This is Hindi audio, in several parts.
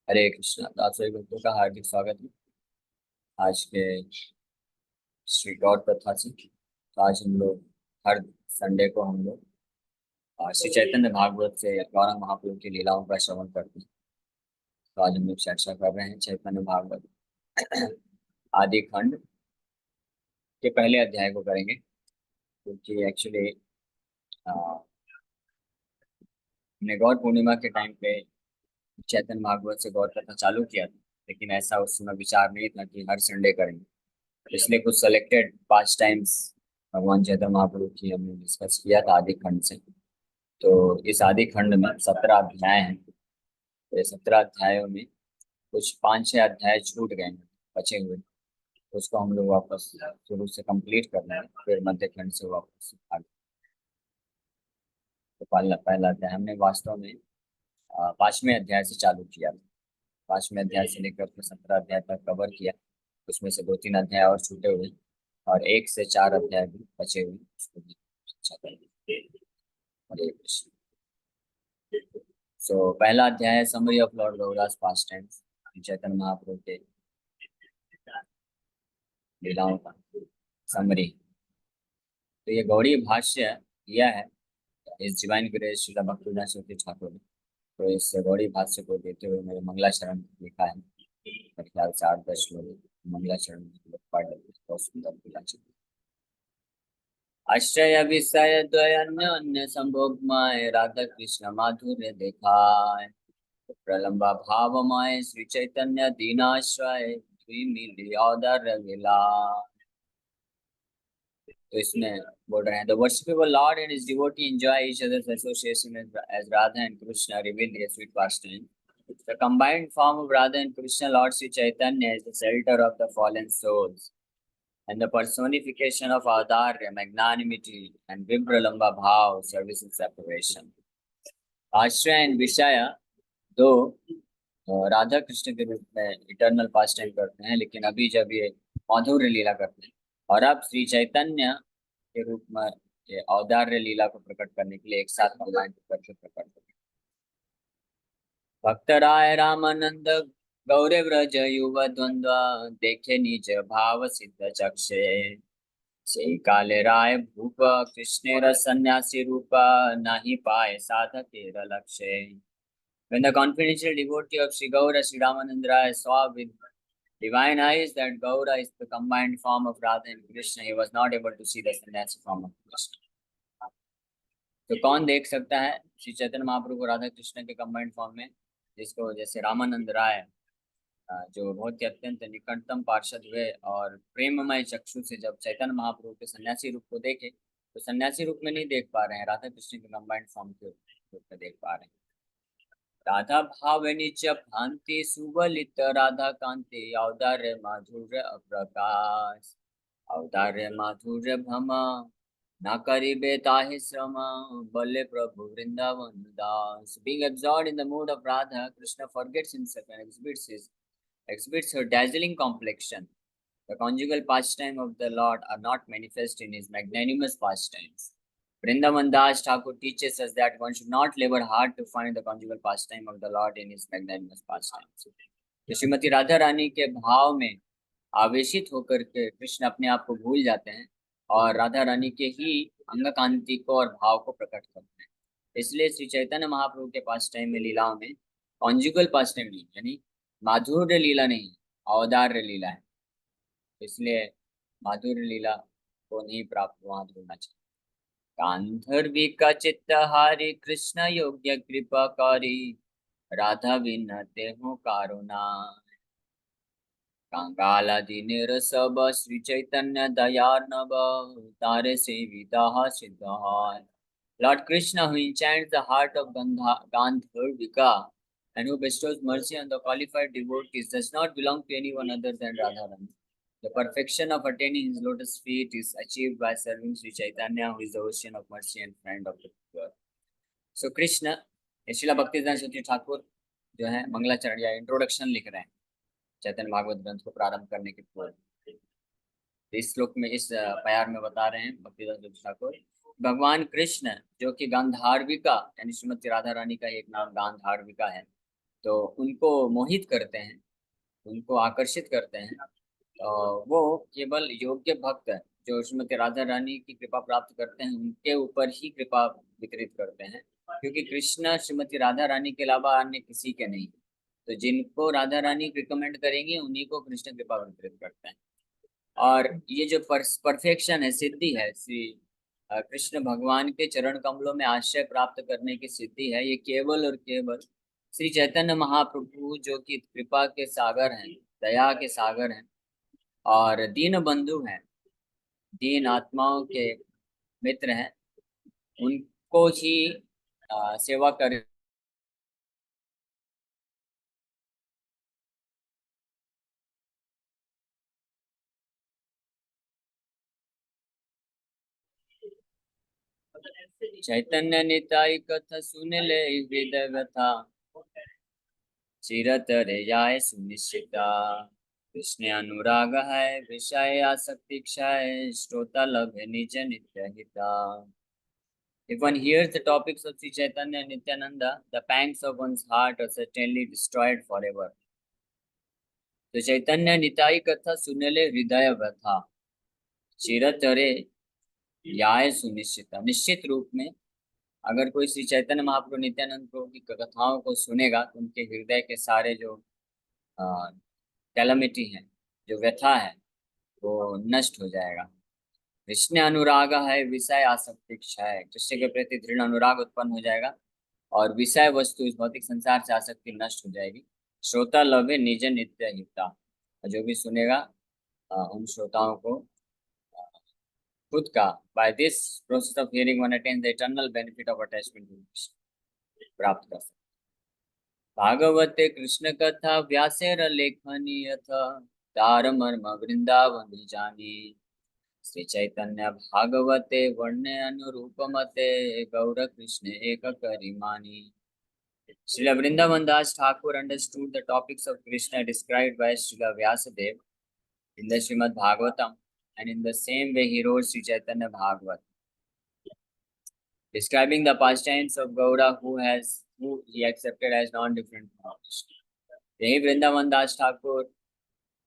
हरे कृष्णा। तो आप सभी भक्तों का हार्दिक स्वागत है आज के श्री गौर कथा से। तो आज हम लोग हर संडे को हम लोग श्री चैतन्य भागवत से गौरंग महाप्रभु की लीलाओं का श्रवण करते हैं। तो आज हम लोग चर्चा कर रहे हैं चैतन्य भागवत आदि खंड के पहले अध्याय को करेंगे, क्योंकि एक्चुअली हमने गौर पूर्णिमा के टाइम पे चैतन्य भागवत से गौर कथा चालू किया था, लेकिन ऐसा उस समय विचार नहीं था कि हर संडे करेंगे। इसलिए कुछ सेलेक्टेड पास टाइम्स भगवान चैतन्य महाप्रभु की हमने डिस्कस किया था आदि खंड से। तो इस आदि खंड में 17 अध्याय हैं। तो ये 17 अध्यायों में कुछ 5-6 अध्याय छूट गए हैं, बचे हुए। तो उसको हम लोग वापस शुरू से कंप्लीट कर लेंगे, फिर मध्य खंड से वापस आगे। तो पहला पहला अध्याय हमने वास्तव में 5वें अध्याय से चालू किया था। 5वें अध्याय से लेकर के 17 अध्याय तक कवर किया। उसमें से 2-3 अध्याय और छूटे हुए हैं, और 1 से 4 अध्याय भी बचे हुए हैं, उसको भी अच्छा करेंगे। हरे कृष्ण। सो पहला अध्याय है summary of Lord Gaura's pastimes, Chaitanya Mahaprabhu के लीलाओं का समरी। तो ये गौड़ी भाष्य दिया है इस डिवाइन ग्रेस श्रील भक्तिवेदांत सरस्वती ठाकुर ने। तो इस गौड़ी भाष्य को देते हुए मेरे मंगलाचरण लिखा है। मेरे ख्याल से 8-10 लोग मंगलाचरण पढ़ लेते हैं। बहुत सुंदर मंगलाचरण। आश्रय विषय द्वयन्य अन्य संभोगमय राधा कृष्ण माधुर्य देखाय। प्रलंबा भावमय श्री चैतन्य दीनाश्रय मिली औदर लीला। तो इसमें बोल रहे हैं the worshipful Lord and his devotee enjoy each other's association as Radha and Krishna reveal their sweet pastime. The combined form of Radha and Krishna, Lord Sri Chaitanya, is the shelter of the fallen souls and the personification of Adarya, magnanimity, and Vipralamba Bhav, service and separation. आश्रय एंड विषय दो राधा कृष्ण के रूप में इटर्नल पास टाइम करते हैं, लेकिन अभी जब ये माधुर्य लीला करते हैं, और अब श्री चैतन्य के रूप में ये औदार्य लीला को प्रकट करने के लिए एक साथ कंबाइन करके प्रकट करते हैं। भक्तराय रामानंद गौरे व्रज युव द्वंद्व देखे निज भाव सिद्ध चक्षे। से काले राय भूप कृष्णेर सन्यासी रूप नाही पाए साधकेर लक्ष्य। When the confidential devotee of Sri Gaura, Sri Ramanandra, saw with divine eyes that Gaura is the combined form of Radha and Krishna, he was not able to see the sannyasi form of Krishna. तो कौन देख सकता है श्री चैतन्य महाप्रभु को राधा कृष्ण के कंबाइंड फॉर्म में, जिसको जैसे रामानंद राय जो बहुत ही अत्यंत निकटतम पार्षद हुए और प्रेममय चक्षु से जब चैतन्य महाप्रभु के सन्यासी रूप को देखे, तो सन्यासी रूप में नहीं देख पा रहे हैं, राधा कृष्ण के कंबाइंड फॉर्म के रूप में देख पा रहे हैं। राधा भावनी च भांति सुबलित राधा कांति औदार्य माधुर्य अप्रकाश। औदार्य माधुर्य भ्रम न करिबे ताहि श्रम बल्ले प्रभु वृंदावन दास। Being absorbed in the mood of Radha, Krishna forgets himself and exhibits her dazzling complexion. The conjugal pastime of the Lord are not manifest in his magnanimous pastimes. Vrindavan Das Thakur teaches us that one should not labor hard to find the conjugal pastime of the Lord in his magnanimous pastimes. तो श्रीमती राधा रानी के भाव में आवेशित होकर के कृष्ण अपने आप को भूल जाते हैं और राधा रानी के ही अंग कांति को और भाव को प्रकट करते हैं। इसलिए श्री चैतन्य महाप्रभु के पास टाइम में लीलाओं में कॉन्जुगल पास टाइम नहीं, यानी माधुर्य लीला नहीं, औदार्य लीला है। इसलिए माधुर्य लीला को नहीं प्राप्त वहां ढूंढना चाहिए। गांधर्विका चित्तहारी कृष्ण योग्य कृपाकारी राधा विनते हो कारुणा। कंगालादि निरसब श्री चैतन्य दयार्णव तारे सेविता सिद्ध। Lord Krishna, who enchants the heart of Gandharvika and who bestows mercy on the qualified devotees, does not belong to anyone other than Radharani. The perfection of attaining his lotus feet is achieved by serving Sri Chaitanya, who is the ocean of mercy and friend of the poor. So Krishna, Srila Bhaktivedanta Saraswati Thakur जो है मंगलाचरण या इंट्रोडक्शन लिख रहे हैं चैतन्य भागवत ग्रंथ को प्रारंभ करने के पूर्व। इस श्लोक में इस प्यार में बता रहे हैं भक्तिवेदांत सरस्वती ठाकुर, भगवान कृष्ण जो कि गांधार्विका यानी श्रीमती राधा रानी का एक नाम गांधार्विका है, तो उनको मोहित करते हैं, उनको आकर्षित करते हैं। वो केवल योग्य भक्त जो श्रीमती राधा रानी की कृपा प्राप्त करते हैं उनके ऊपर ही कृपा वितरित करते हैं, क्योंकि कृष्ण श्रीमती राधा रानी के अलावा अन्य किसी के नहीं। तो जिनको राधा रानी रिकमेंड करेंगे उन्हीं को कृष्ण कृपा वितरित करते हैं। और ये जो परफेक्शन है, सिद्धि है, श्री कृष्ण भगवान के चरण कमलों में आश्रय प्राप्त करने की सिद्धि है, ये केवल और केवल श्री चैतन्य महाप्रभु जो कि कृपा के सागर हैं, दया के सागर हैं और दीन बंधु हैं, दीन आत्माओं के मित्र हैं, उनको ही सेवा कर। चैतन्य निताई कथा सुन ले हृदय व्यथा, चिरतरे जाए सुनिश्चिता। कृष्ण अनुराग है विषय आसक्ति क्षय, श्रोता लभे निज नित्य हिता। If one hears the topics of Sri Chaitanya and Nityananda, the pangs of one's heart are certainly destroyed forever. तो चैतन्य निताई कथा सुनले हृदय व्यथा, चिरतरे याय सुनिश्चिता। निश्चित रूप में अगर कोई श्री चैतन्य महाप्रभु नित्यानंद प्रभु की कथाओं को सुनेगा तो उनके हृदय के सारे जो कैलमिटी है, जो व्यथा है, वो नष्ट हो जाएगा। कृष्ण अनुराग है विषय आसक्ति क्षय, कृष्ण के प्रति दृढ़ अनुराग उत्पन्न हो जाएगा और विषय वस्तु इस भौतिक संसार से आसक्ति नष्ट हो जाएगी। श्रोता लवे निज नित्य हिता, और जो भी सुनेगा उन श्रोताओं को खुद का by this process of hearing one attains the eternal benefit of attachment to Krishna प्राप्त कर सकते। भागवते कृष्ण कथा व्यासेर लेखनी था, तार मर्म वृंदावन जानी। श्री चैतन्य भागवते वर्ण्य अनुरूपमते, गौर कृष्ण एक करिमानी। Srila Vrindavan Das Thakur understood the topics of Krishna described by Srila Vyasadeva in the Srimad Bhagavatam, and in the same way he wrote Sri Chaitanya Bhagavat, describing the pastimes of Gaura who he accepted as non-different from Krishna. यही वृंदावन दास ठाकुर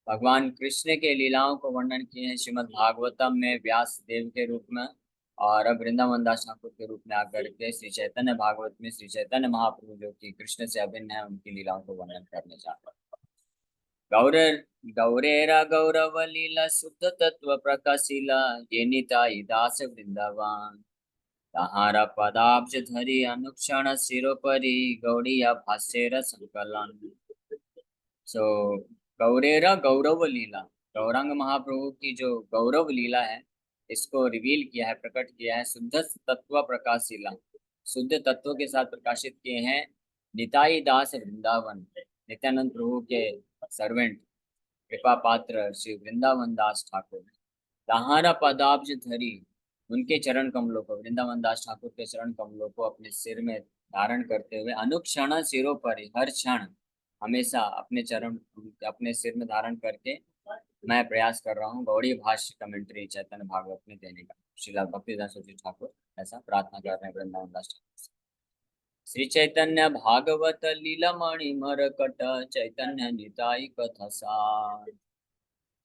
भगवान कृष्ण के लीलाओं को वर्णन किए हैं श्रीमद् भागवतम में व्यास देव के रूप में, और अब वृंदावन दास ठाकुर के रूप में आकर के श्री चैतन्य भागवत में श्री चैतन्य महाप्रभु जो कि कृष्ण से अभिन्न है उनकी लीलाओं को वर्णन करने जा रहे हैं। गौर गौरेरा गौरव लीला शुद्ध तत्व प्रकाशिला, ये निताई दास वृंदावन। तहारा पदाब्ज धरी अनुक्षण सिरोपरि, गौड़िया भाष्येर संकलन। सो गौरेरा गौरव लीला, गौरांग महाप्रभु की जो गौरव लीला है इसको रिवील किया है, प्रकट किया है शुद्ध तत्व प्रकाशिला, शुद्ध तत्व के साथ प्रकाशित किए हैं निताई दास वृंदावन, नित्यानंद प्रभु के सर्वेंट कृपा पात्र श्री वृंदावन दास ठाकुर। तहारा पदाब्ज धरी, उनके चरण कमलों को, वृंदावन दास ठाकुर के चरण कमलों को अपने सिर में धारण करते हुए, अनुक्षण सिरों पर, हर क्षण हमेशा अपने चरण अपने सिर में धारण करके मैं प्रयास कर रहा हूँ गौड़ी भाष्य कमेंट्री चैतन्य भागवत में देने का। श्रीला भक्तिदास ठाकुर ऐसा प्रार्थना कर रहे हैं वृंदावन दास ठाकुर से। श्री चैतन्य भागवत लीला मणि मरकट, चैतन्य निताई कथा सार।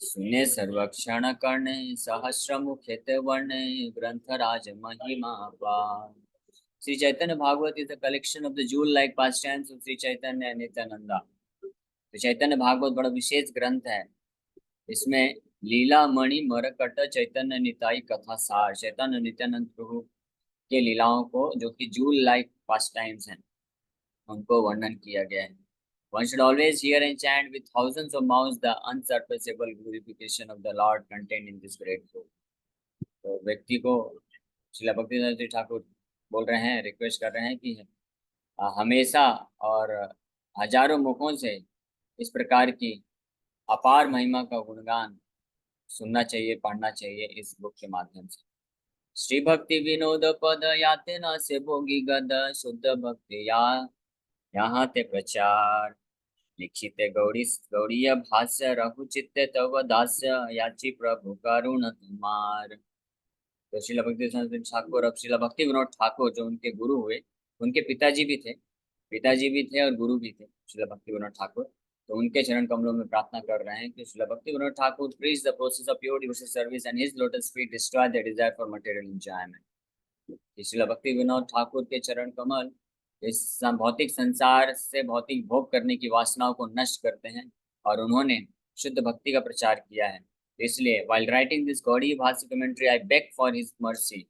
सुने सर्वक्षण करने सहस्र मुखेत वर्णे, ग्रंथराज महिमा पार। Sri Chaitanya Bhagavat is a collection of the jewel-like pastimes of Sri Chaitanya and Nityananda. तो चैतन्य भागवत बड़ा विशेष ग्रंथ है, इसमें लीला मणि मरकट चैतन्य निताई कथा सार, चैतन्य नित्यानंद प्रभु के लीलाओं को जो कि जूल लाइक पास्ट टाइम्स हैं उनको वर्णन किया गया है। One should always hear and chant with thousands of mouths the unsurpassable glorification of the Lord contained in this great book. तो व्यक्ति को श्रीला भक्तिदास ठाकुर बोल रहे हैं, रिक्वेस्ट कर रहे हैं कि हमेशा और हजारों मुखों से इस प्रकार की अपार महिमा का गुणगान सुनना चाहिए, पढ़ना चाहिए इस बुक के माध्यम से। श्री भक्ति विनोद पद याते न से भोगी गद, शुद्ध भक्ति यहाँ ते प्रचार। लिखिते गौड़ीय भाष्य रघु चित्ते तव दास्य, याची प्रभु करुण तुम्हार। तो श्रीला भक्ति ठाकुर, अब श्रीला भक्ति विनोद ठाकुर जो उनके गुरु हुए, उनके पिताजी भी थे, पिताजी भी थे और गुरु भी थे श्रील भक्ति विनोद ठाकुर। तो उनके चरण कमलों में प्रार्थना कर रहे हैं कि श्रील भक्ति Vinod Thakur please the process of pure devotional service and his lotus feet destroy the desire for material enjoyment. Srila भक्ति विनोद ठाकुर के चरण कमल इस भौतिक संसार से भौतिक भोग करने की वासनाओं को नष्ट करते हैं और उन्होंने शुद्ध भक्ति का प्रचार किया है। इसलिए while writing this गौड़ी भाष्य commentary I beg for his mercy.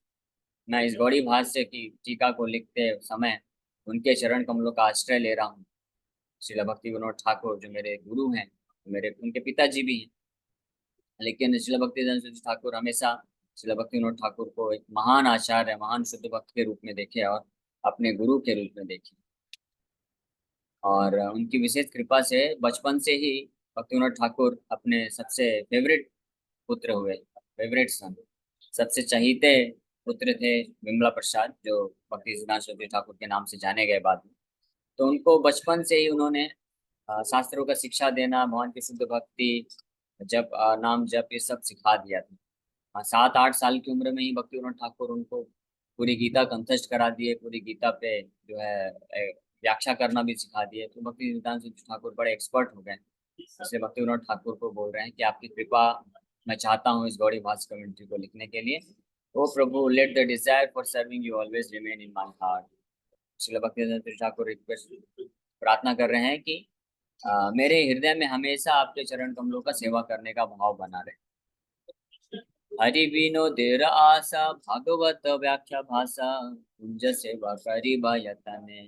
मैं इस गौड़ी भाष्य की टीका को लिखते समय उनके चरण कमलों का आश्रय ले रहा हूँ। श्रील भक्ति विनोद ठाकुर जो मेरे गुरु हैं, मेरे उनके पिताजी भी हैं, लेकिन श्रील भक्ति ठाकुर हमेशा श्रील भक्ति विनोद ठाकुर को एक महान आचार्य, महान शुद्ध भक्त के रूप में देखे और अपने गुरु के रूप में देखे। और उनकी विशेष कृपा से बचपन से ही भक्ति विनोद ठाकुर अपने सबसे फेवरेट पुत्र हुए, फेवरेट सन, सबसे चहीते पुत्र थे विमला प्रसाद, जो भक्ति सिद्धांत सरस्वती ठाकुर के नाम से जाने गए बाद में। तो उनको बचपन से ही उन्होंने शास्त्रों का शिक्षा देना, भगवान की शुद्ध भक्ति, जप, नाम जप, ये सब सिखा दिया था। 7-8 साल की उम्र में ही भक्ति विनोद ठाकुर उनको पूरी गीता कंठस्थ करा दिए, पूरी गीता पे जो है व्याख्या करना भी सिखा दिए। तो भक्ति सिद्धांत सरस्वती ठाकुर बड़े एक्सपर्ट हो गए। इसलिए भक्ति विनोद ठाकुर को बोल रहे हैं कि आपकी कृपा मैं चाहता हूँ इस गौड़ी भाष्य कमेंट्री को लिखने के लिए। ओ प्रभु, let the desire for serving you always remain in my heart. Srila Bhakti Thakur request प्रार्थना कर रहे हैं कि मेरे हृदय में हमेशा आपके चरण कमलों का सेवा करने का भाव बना रहे। हरि विनोदेर आशा भागवत व्याख्या भाषा कुंज सेवा करी यतने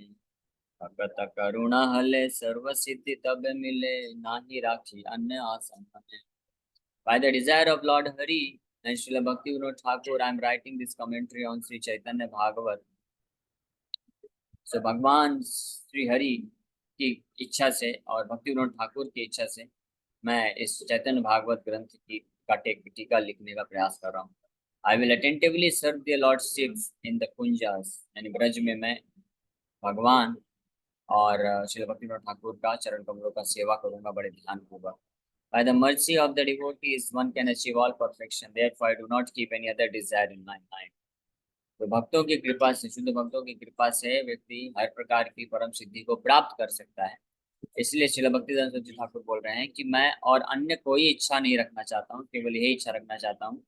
भगत करुणा हले सर्व सिद्धि तब मिले नाही राखी अन्य आसन हमें। By the desire of Lord Hari and Srila Bhakti Vinod Thakur, I am writing this commentary on Sri Chaitanya Bhagavat. So भगवान श्री हरि की इच्छा से और भक्ति विनोद ठाकुर की इच्छा से मैं इस चैतन्य भागवत ग्रंथ की का टीका लिखने का प्रयास कर रहा हूँ। I will attentively serve the lordship in the kunjas, यानी ब्रज में मैं भगवान और श्री भक्ति विनोद ठाकुर का चरण कमलों का सेवा करूंगा बड़े ध्यान पूर्वक। By the mercy of the devotees, one can achieve all perfection. Therefore, I do not keep any other desire in my mind. तो भक्तों की कृपा से, शुद्ध भक्तों की कृपा से व्यक्ति हर प्रकार की परम सिद्धि को प्राप्त कर सकता है। इसलिए श्रील भक्तिदास सरस्वती ठाकुर बोल रहे हैं कि मैं और अन्य कोई इच्छा नहीं रखना चाहता हूँ, केवल यही इच्छा रखना चाहता हूँ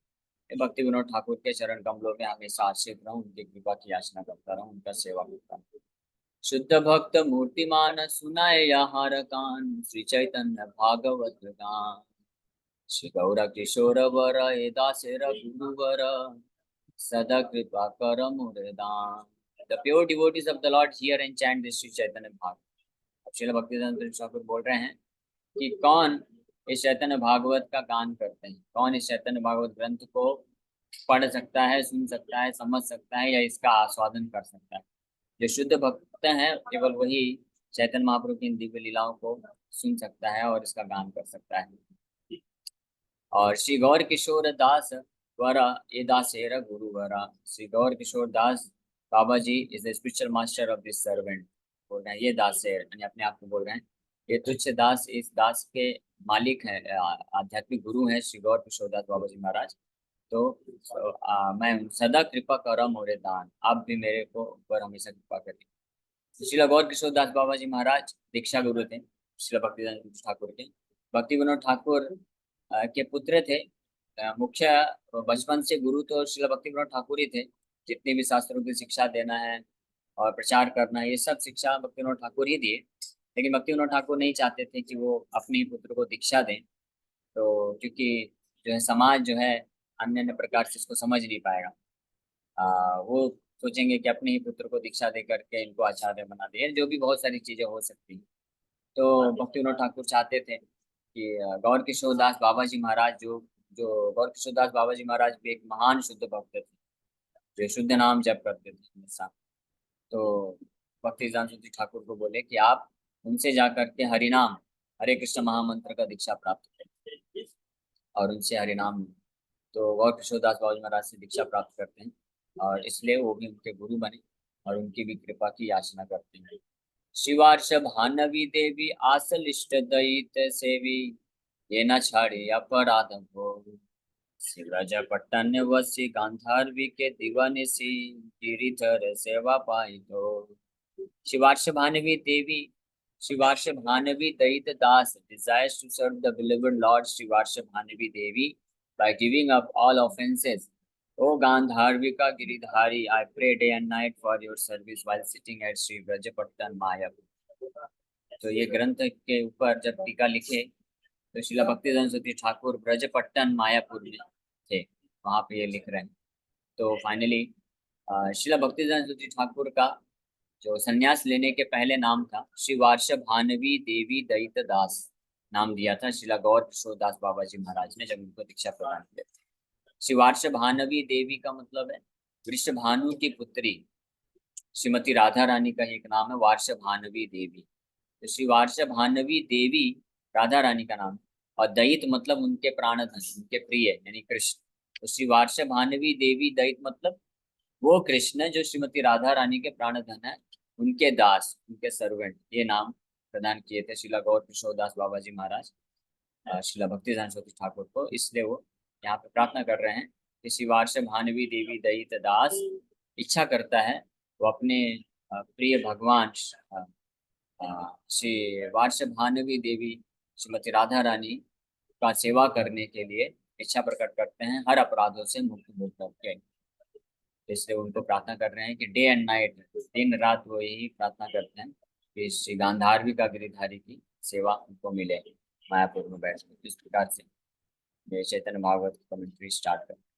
कि भक्ति विनोद ठाकुर के चरण कमलों में हमेशा आश्रित रहूं, उनकी कृपा की याचना करता रहूं, उनका सेवा करता रहूं। शुद्ध भक्त मूर्तिमान सुनाए यहाँ कान, श्री चैतन्य भागवत गान। श्री गौर किशोर वर दासेर गुरुवर सदा कृपा कर मुरदान। The pure devotees of the Lord hear and chant this Sri Chaitanya Bhagavad. अब श्रील भक्तिदास ठाकुर बोल रहे हैं कि कौन इस चैतन्य भागवत का गान करते हैं, कौन इस चैतन्य भागवत ग्रंथ को पढ़ सकता है, सुन सकता है, समझ सकता है या इसका आस्वादन कर सकता है। जो शुद्ध भक्त हैं केवल वही चैतन्य महाप्रभु की दिव्य लीलाओं को सुन सकता है और इसका गान कर सकता है। और श्री गौर किशोर दास वरा ये दासेरा गुरु वरा। Shri Gaur Kishor Das Baba ji is the spiritual master of this servant. बोल रहे हैं ये दासेर, यानी अपने आप को बोल रहे हैं ये तुच्छ दास इस दास के मालिक हैं, आध्यात्मिक गुरु हैं श्री गौर किशोर दास बाबा जी महाराज। तो मैं सदा कृपा करो मोरे दान, आप भी मेरे को ऊपर हमेशा कृपा करिए। श्रील गौर किशोर दास बाबा जी महाराज दीक्षा गुरु थे श्रील भक्तिदास ठाकुर के। भक्ति विनोद ठाकुर के पुत्र थे। मुख्य बचपन से गुरु तो श्रील भक्ति विनोद ठाकुर ही थे। जितनी भी शास्त्रों की शिक्षा देना है और प्रचार करना है, ये सब शिक्षा भक्ति विनोद ठाकुर ही दिए। लेकिन भक्ति विनोद ठाकुर नहीं चाहते थे कि वो अपने ही पुत्र को दीक्षा दें, तो क्योंकि जो है समाज जो है अन्य अन्य प्रकार से इसको समझ नहीं पाएगा। वो सोचेंगे कि अपने ही पुत्र को दीक्षा दे करके इनको आचार्य बना दे, जो भी बहुत सारी चीजें हो सकती हैं। तो भक्ति विनोद ठाकुर चाहते थे कि गौर किशोर दास बाबा जी महाराज जो जो गौर किशोर दास बाबा जी महाराज भी एक महान शुद्ध भक्त थे, जो शुद्ध नाम जप करते थे हमेशा। तो भक्ति जानसूती ठाकुर को बोले कि आप उनसे जाकर के हरिनाम, हरे कृष्ण महामंत्र का दीक्षा प्राप्त करें और उनसे हरिनाम। तो गौर किशोर दास बाबा जी महाराज से दीक्षा प्राप्त करते हैं और इसलिए वो भी उनके गुरु बने और उनकी भी कृपा की याचना करते हैं। शिवार्ष भानवी देवी आसल इष्ट दैत सेवी, ये न छाड़े अपराध को। शिवराज पट्टन वसी गांधारवी के दीवाने सी, गिरिधर सेवा पाई तो। शिवार्ष भानवी देवी, शिवार्ष भानवी दयित दास desires to serve the beloved Lord Shivarsha Bhanavi Devi by giving up all offenses. O Gandharvika Giridhari, I pray day and night for your service while sitting at Sri Brajapattan Mayapur. तो ये ग्रंथ के ऊपर जब टीका लिखे तो शिला भक्तिदान सरस्वती ठाकुर ब्रजपट्टन मायापुर में थे, वहां पे ये लिख रहे हैं। तो फाइनली शिला भक्तिदान सरस्वती ठाकुर का जो संन्यास लेने के पहले नाम था श्री वार्ष भानवी देवी दयित दास नाम दिया था शिला गौर किशोर दास बाबा जी महाराज ने जब उनको दीक्षा प्रदान किया। श्री वार्ष भानवी देवी का मतलब है वृषभानु की पुत्री। श्रीमती राधा रानी का एक नाम है वार्ष भानवी देवी। तो श्री वार्ष भानवी देवी राधा रानी का नाम है। और दयित मतलब उनके प्राणधन, उनके प्रिय यानी कृष्ण। तो श्री वार्ष भानवी देवी दयित मतलब वो कृष्ण जो श्रीमती राधा रानी के प्राणधन है, उनके दास, उनके सर्वेंट, ये नाम प्रदान किए थे शिला गौर किशोर दास बाबा जी महाराज शिला भक्तिदान सरस्वती ठाकुर को। इसलिए वो यहाँ पे प्रार्थना कर रहे हैं कि श्री वार्ष भानवी देवी दयित दास इच्छा करता है वो अपने प्रिय भगवान श्री वार्ष भानवी देवी श्रीमती राधा रानी का सेवा करने के लिए इच्छा प्रकट करते हैं, हर अपराधों से मुक्त होकर के। इसलिए उनको प्रार्थना कर रहे हैं कि डे एंड नाइट, दिन रात वो यही प्रार्थना करते हैं कि श्री गांधारवी का गिरिधारी की सेवा उनको मिले मायापुर में बैठ कर। इस प्रकार से ये चैतन्य भागवत कमेंट्री स्टार्ट करते हैं।